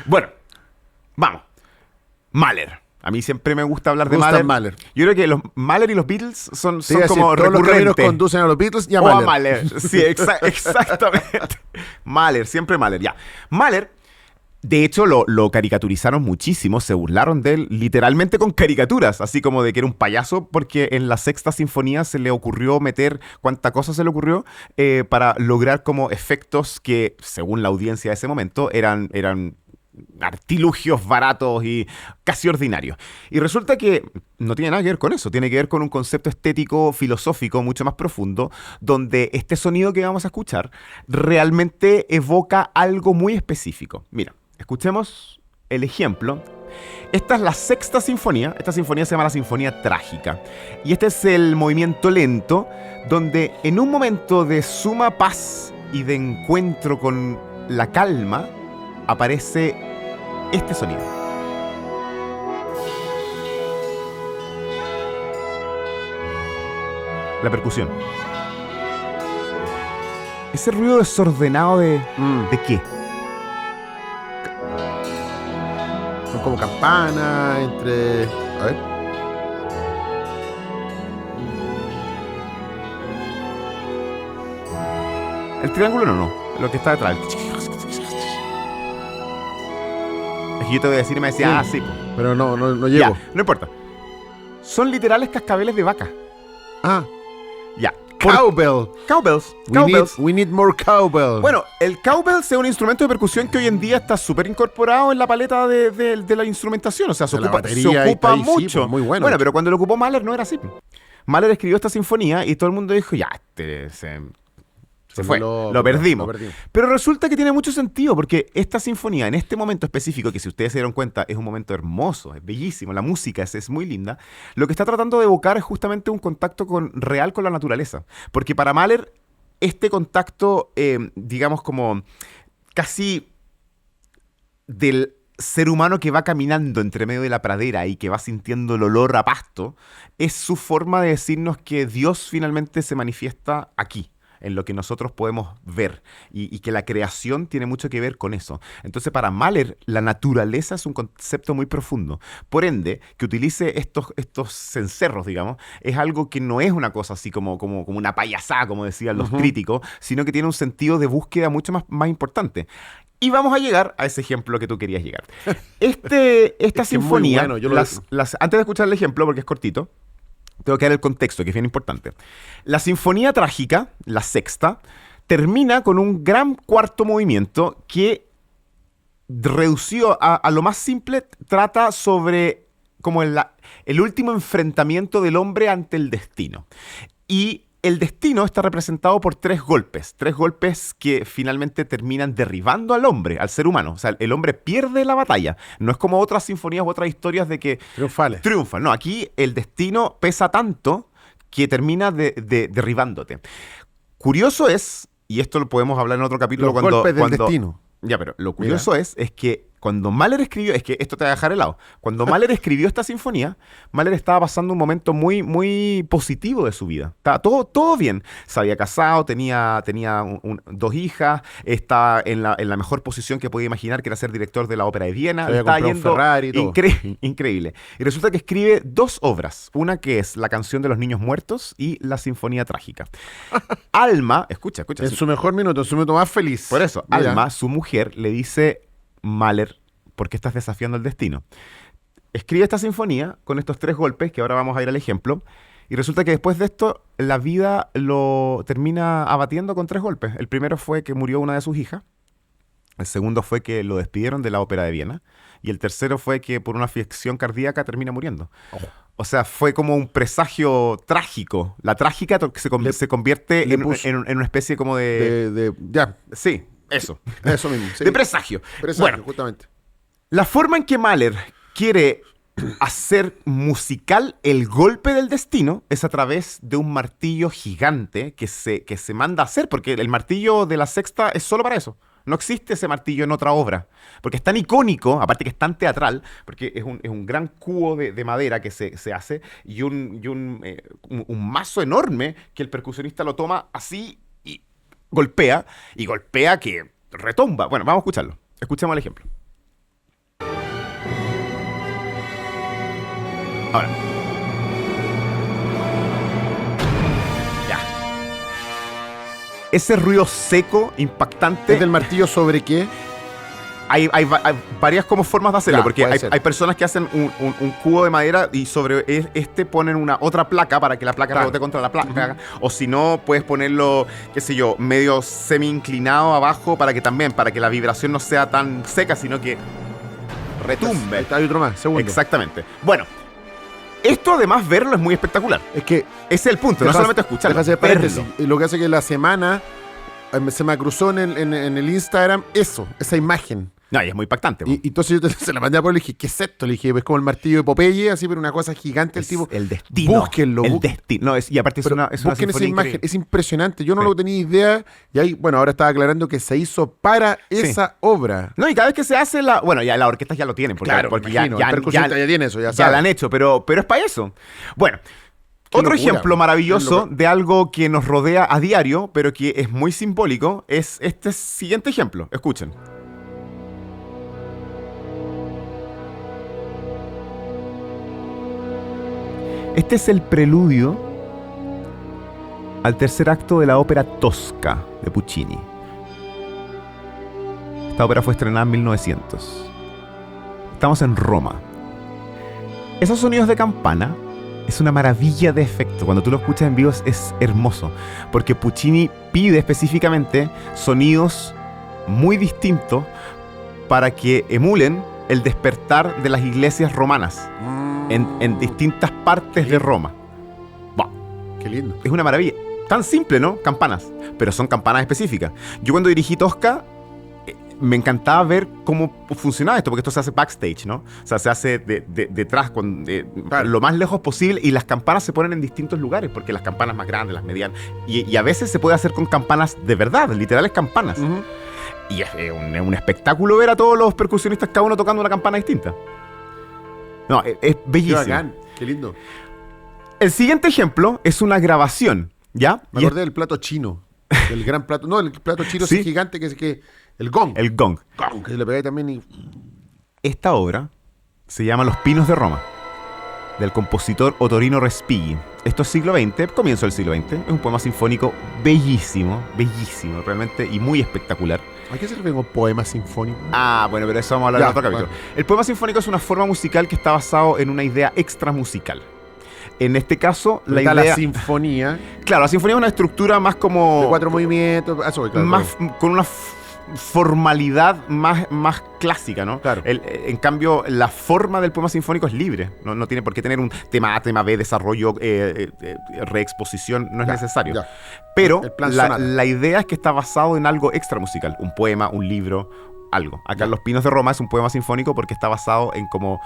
Bueno, vamos. Mahler. A mí siempre me gusta hablar de Gustav Mahler. Mahler. Yo creo que los Mahler y los Beatles son Te iba a decir, como todos los caminos recurrentes. conducen a los Beatles y a O Mahler. a Mahler. Sí, exactamente. Mahler, siempre Mahler, ya. Mahler, de hecho, lo caricaturizaron muchísimo, se burlaron de él literalmente con caricaturas, así como de que era un payaso, porque en la Sexta Sinfonía se le ocurrió meter cuánta cosa se le ocurrió para lograr como efectos que, según la audiencia de ese momento, eran artilugios baratos y casi ordinarios. Y resulta que no tiene nada que ver con eso, tiene que ver con un concepto estético, filosófico, mucho más profundo, donde este sonido que vamos a escuchar realmente evoca algo muy específico. Mira, escuchemos el ejemplo. Esta es la Sexta Sinfonía, esta sinfonía se llama la Sinfonía Trágica. Y este es el movimiento lento, donde en un momento de suma paz y de encuentro con la calma, aparece este sonido. La percusión. Ese ruido desordenado ¿de qué? Son como campanas, entre... A ver. El triángulo no. Lo que está detrás. Es que yo te voy a decir y me decía, sí. Pero no Ya, llego. no importa. Son literales cascabeles de vaca. Ah, Ya. cowbell. Cowbells. We need more cowbell. Bueno, el cowbell es un instrumento de percusión que hoy en día está súper incorporado en la paleta de la instrumentación. O sea, se De la ocupa, batería se y ocupa está ahí, sí, mucho. pues, muy bueno. Bueno, pero cuando lo ocupó Mahler no era así. Mahler escribió esta sinfonía y todo el mundo dijo, ya, se fue, lo perdimos. Pero resulta que tiene mucho sentido porque esta sinfonía, en este momento específico, que si ustedes se dieron cuenta es un momento hermoso, es bellísimo, la música es muy linda, lo que está tratando de evocar es justamente un contacto real con la naturaleza. Porque para Mahler, este contacto, digamos como casi del ser humano que va caminando entre medio de la pradera y que va sintiendo el olor a pasto, es su forma de decirnos que Dios finalmente se manifiesta aquí, en lo que nosotros podemos ver y que la creación tiene mucho que ver con eso. Entonces, para Mahler, la naturaleza es un concepto muy profundo. Por ende, que utilice estos cencerros, digamos, es algo que no es una cosa así como una payasada, como decían los críticos, sino que tiene un sentido de búsqueda mucho más importante. Y vamos a llegar a ese ejemplo que tú querías llegar. Esta Es que es muy sinfonía, bueno, antes de escuchar el ejemplo, porque es cortito, tengo que dar el contexto, que es bien importante. La Sinfonía Trágica, la sexta, termina con un gran cuarto movimiento que, reducido a lo más simple, trata sobre como el último enfrentamiento del hombre ante el destino. Y el destino está representado por tres golpes que finalmente terminan derribando al hombre, al ser humano. O sea, el hombre pierde la batalla. No es como otras sinfonías u otras historias de que Triunfales. triunfan. No, aquí el destino pesa tanto que termina derribándote. Curioso es, y esto lo podemos hablar en otro capítulo Los golpes del destino. Ya, pero lo curioso es que cuando Mahler escribió, es que esto te va a dejar helado, cuando Mahler escribió esta sinfonía, Mahler estaba pasando un momento muy, muy positivo de su vida. Estaba todo bien. Se había casado, tenía dos hijas, estaba en la mejor posición que podía imaginar, que era ser director de la Ópera de Viena. Se había Estaba comprado un yendo Ferrari y todo. increíble. Y resulta que escribe dos obras. Una que es La canción de los niños muertos y La sinfonía trágica. Alma, escucha. En su mejor minuto, en su minuto más feliz. Por eso, Mira. Alma, su mujer, le dice: Mahler, ¿por qué estás desafiando el destino? Escribe esta sinfonía con estos tres golpes, que ahora vamos a ir al ejemplo, y resulta que después de esto, la vida lo termina abatiendo con tres golpes. El primero fue que murió una de sus hijas, el segundo fue que lo despidieron de la Ópera de Viena, y el tercero fue que por una afección cardíaca termina muriendo. O sea, fue como un presagio trágico. La trágica se convierte en una especie como Ya, Sí, eso. eso mismo. Sí. De presagio. Presagio, Bueno, justamente. la forma en que Mahler quiere hacer musical el golpe del destino es a través de un martillo gigante que se manda a hacer, porque el martillo de la sexta es solo para eso. No existe ese martillo en otra obra, porque es tan icónico, aparte que es tan teatral, porque es un gran cubo de madera que se hace y un mazo enorme que el percusionista lo toma así y golpea que retumba. Bueno, vamos a escucharlo. Escuchemos el ejemplo. Ahora. Ya. Ese ruido seco, impactante. ¿Es del martillo sobre qué? Hay varias como formas de hacerlo, Ya, porque puede ser. hay personas que hacen un cubo de madera y sobre este ponen una otra placa para que la placa Claro. rebote contra la placa. O si no, puedes ponerlo, qué sé yo, medio semi-inclinado abajo para que la vibración no sea tan seca, sino que retumbe. Hay otro más, segundo. Exactamente. Bueno, esto además verlo es muy espectacular. Es que Ese es el punto, no solamente escucharlo, Deja hacer paréntesis. verlo. Y lo que hace que la semana se me cruzó en el Instagram esa imagen. No, y es muy impactante. po. Y entonces yo se la mandé a Pablo y le dije, ¿qué es esto? Le dije, es como el martillo de Popeye, así, pero una cosa gigante. El Es tipo, el destino. búsquenlo. El destino. No, y aparte es Pero una busquen esa sinfonía imagen, increíble. es impresionante. Yo no Sí. lo tenía idea. Y ahí, bueno, ahora estaba aclarando que se hizo para esa obra. No, y cada vez que se hace bueno, ya las orquestas ya lo tienen, porque me imagino, el percusionista ya tiene eso, ya ya sabe. la han hecho, pero es para eso. Bueno, Qué otro locura, ejemplo qué maravilloso loco. de algo que nos rodea a diario, pero que es muy simbólico, es este siguiente ejemplo. Escuchen. Este es el preludio al tercer acto de la ópera Tosca de Puccini. Esta ópera fue estrenada en 1900. Estamos en Roma. Esos sonidos de campana es una maravilla de efecto. Cuando tú lo escuchas en vivo es hermoso, porque Puccini pide específicamente sonidos muy distintos para que emulen el despertar de las iglesias romanas en distintas partes de Roma. Bah, Qué lindo. es una maravilla. Tan simple, ¿no? Campanas. Pero son campanas específicas. Yo cuando dirigí Tosca, me encantaba ver cómo funcionaba esto, porque esto se hace backstage, ¿no? O sea, se hace detrás, Claro. lo más lejos posible, y las campanas se ponen en distintos lugares, porque las campanas más grandes, las medianas, y a veces se puede hacer con campanas de verdad, literales campanas. Ujú. Y es un espectáculo ver a todos los percusionistas, cada uno tocando una campana distinta. No, es Qué bellísimo. bacán, qué lindo. El siguiente ejemplo es una grabación, ¿ya? Me Y es acordé del plato chino. El gran plato. No, el plato chino Sí. ese gigante que es que. El gong. el gong. gong. Que se le pegáis también y. Esta obra se llama Los Pinos de Roma, del compositor Ottorino Respighi. Esto es siglo XX, comienzo del siglo XX. Es un poema sinfónico bellísimo, bellísimo, realmente, y muy espectacular. ¿A qué se le pegó poema sinfónico? Ah, bueno, pero eso vamos a hablar en Ya, otro capítulo. bueno. El poema sinfónico es una forma musical que está basado en una idea extramusical. En este caso, la Está idea... la sinfonía Claro, la sinfonía es una estructura más como... de 4 movimientos. Ah, eso, claro, más, con una formalidad más clásica, ¿no? Claro. En cambio, la forma del poema sinfónico es libre. No tiene por qué tener un tema A, tema B, desarrollo, reexposición, no es Ya, necesario. ya. Pero El plan sonata. la idea es que está basado en algo extramusical, un poema, un libro, algo. Acá en Los Pinos de Roma es un poema sinfónico porque está basado en como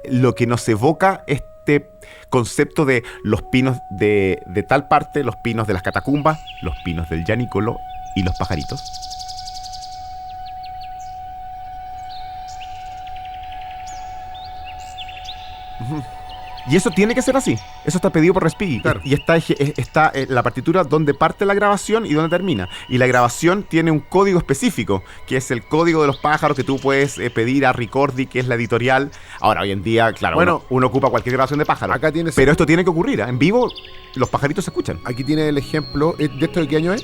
lo que nos evoca este concepto de los pinos de tal parte, los pinos de las catacumbas, los pinos del Gianicolo y los pajaritos. Y eso tiene que ser así. Eso está pedido por Respighi. Claro. Y está la partitura donde parte la grabación y donde termina. Y la grabación tiene un código específico, que es el código de los pájaros que tú puedes pedir a Ricordi, que es la editorial. Ahora, hoy en día, claro, Bueno, uno ocupa cualquier grabación de pájaros. acá tienes- Pero esto tiene que ocurrir. En vivo, los pajaritos se escuchan. Aquí tiene el ejemplo. ¿De esto de qué año es?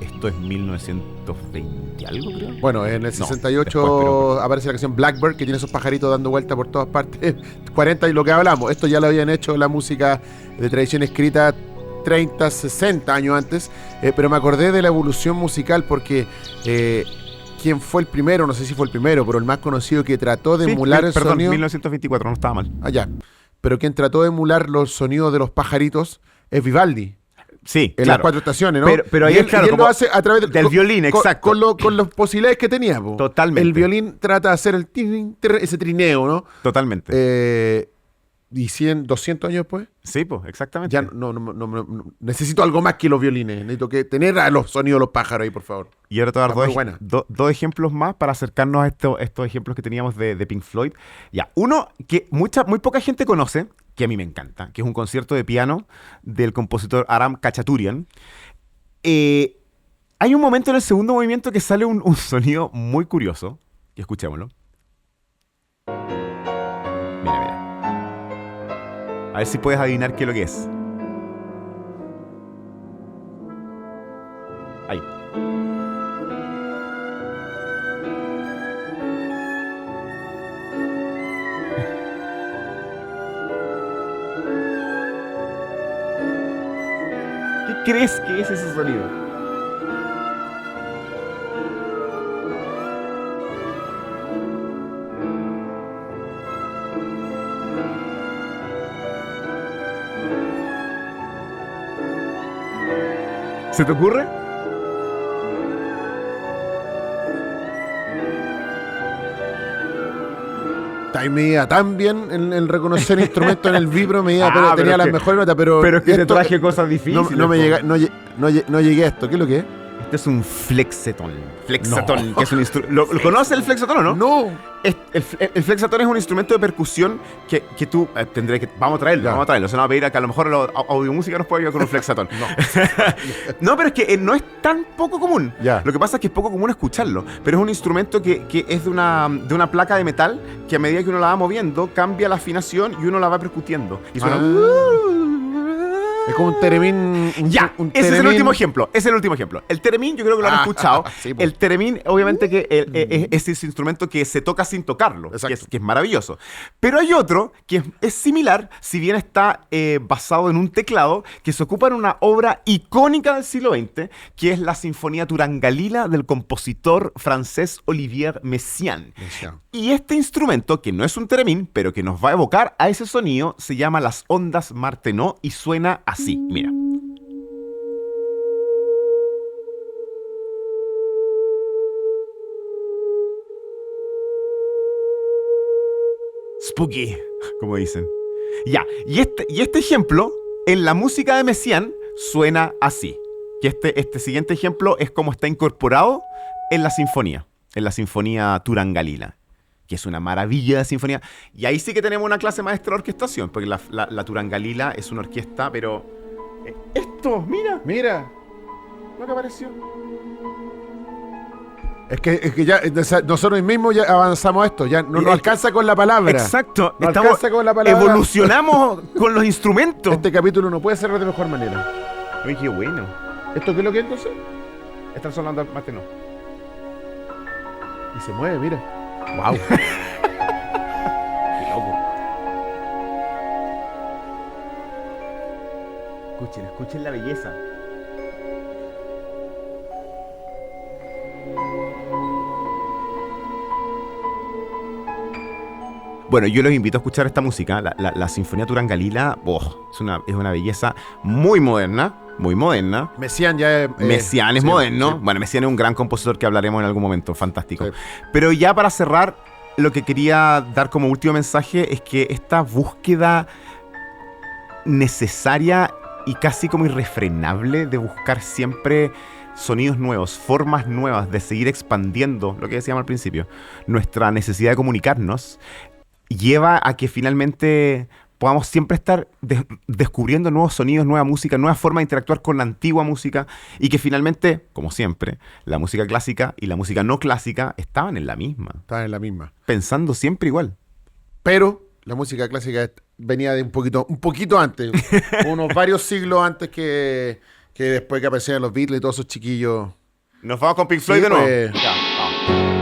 Esto es 1920 algo, creo. Bueno, en el No, 68 después, pero- aparece la canción Blackbird, que tiene esos pajaritos dando vueltas por todas partes. 40 y lo que hablamos. Esto ya lo habían hecho la música de tradición escrita 30, 60 años antes. Pero me acordé de la evolución musical porque ¿quién fue el primero? No sé si fue el primero, pero el más conocido que trató de Sí, emular el perdón, sonido. 1924, no estaba mal. Allá. Pero quien trató de emular los sonidos de los pajaritos es Vivaldi. Sí, En claro. las 4 estaciones, ¿no? Pero ahí y es él, claro, y él lo como hace a través del violín, exacto. Con las posibilidades que tenía. Po. Totalmente. El violín trata de hacer ese trineo, ¿no? Totalmente. Y 100, 200 años después, Sí, pues, exactamente. ya no, necesito algo más que los violines. Necesito tener a los sonidos de los pájaros ahí, por favor. Y ahora te voy a Está dar muy buena. dos ejemplos más para acercarnos a estos ejemplos que teníamos de Pink Floyd. Ya, uno que muy poca gente conoce, que a mí me encanta, que es un concierto de piano del compositor Aram Khachaturian. Hay un momento en el segundo movimiento que sale un sonido muy curioso. Y escuchémoslo. Mira, mira. A ver si puedes adivinar qué es lo que es. Ahí. ¿Qué crees que es ese sonido? ¿Se te ocurre? Ahí me iba tan bien en reconocer instrumentos en el vibro, me iba, Ah, pero pero tenía es las que- mejores notas, pero Pero es que te esto- traje cosas difíciles. no me po. llega, no llegué a esto. ¿Qué es lo que es? Este es un flexetón. Flexetón, que es un instrumento. ¿Lo conoces el flexetón o no? No. El flexatón es un instrumento de percusión que tú tendré que. Vamos a traerlo, Ya. vamos a traerlo. Se nos va a pedir a que a lo mejor la audiomúsica nos puede ayudar con un flexatón. No, pero es que no es tan poco común. Ya. Lo que pasa es que es poco común escucharlo. Pero es un instrumento que es de una placa de metal que a medida que uno la va moviendo, cambia la afinación y uno la va percutiendo. Y suena. Es como un teremín. Ya, ese es el último ejemplo. Ese es el último ejemplo. El teremín, yo creo que lo han escuchado. sí, po. El teremín, obviamente, que es ese instrumento que se toca sin tocarlo, Exacto. que es maravilloso. Pero hay otro que es similar, si bien está basado en un teclado, que se ocupa en una obra icónica del siglo XX, que es la Sinfonía Turangalila del compositor francés Olivier Messiaen. Y este instrumento, que no es un teremín, pero que nos va a evocar a ese sonido, se llama las ondas Martenot y suena así, mira. Spooky, como dicen. Ya, y este ejemplo, en la música de Messiaen, suena así. Y este siguiente ejemplo es como está incorporado en la sinfonía Turangalila, que es una maravilla de sinfonía. Y ahí sí que tenemos una clase maestra de orquestación, porque la Turangalila es una orquesta, pero... esto, mira, Mira. lo que apareció. Es que ya nosotros mismos ya avanzamos a esto. Ya no Y nos es alcanza con la palabra. Exacto, No alcanza con la palabra. evolucionamos con los instrumentos. Este capítulo no puede ser de mejor manera. Oye, qué bueno. ¿Esto qué es lo que es entonces? Están sonando más que no. Y se mueve, mira. Wow. Qué loco. Escuchen la belleza. Bueno, yo los invito a escuchar esta música, la Sinfonía Turangalila. Es una belleza muy moderna, muy moderna. Messiaen ya Messiaen es sí, moderno. sí. Bueno, Messiaen es un gran compositor que hablaremos en algún momento, fantástico. Sí. Pero ya para cerrar, lo que quería dar como último mensaje es que esta búsqueda necesaria y casi como irrefrenable de buscar siempre sonidos nuevos, formas nuevas, de seguir expandiendo, lo que decíamos al principio, nuestra necesidad de comunicarnos, lleva a que finalmente podamos siempre estar descubriendo nuevos sonidos, nueva música, nuevas formas de interactuar con la antigua música, y que finalmente, como siempre, la música clásica y la música no clásica estaban en la misma, Estaban en la misma. pensando siempre igual. Pero la música clásica venía de un poquito antes, unos varios siglos antes que después que aparecieron los Beatles y todos esos chiquillos. Nos vamos con Pink Floyd Sí, de nuevo. pues. Ya, vamos.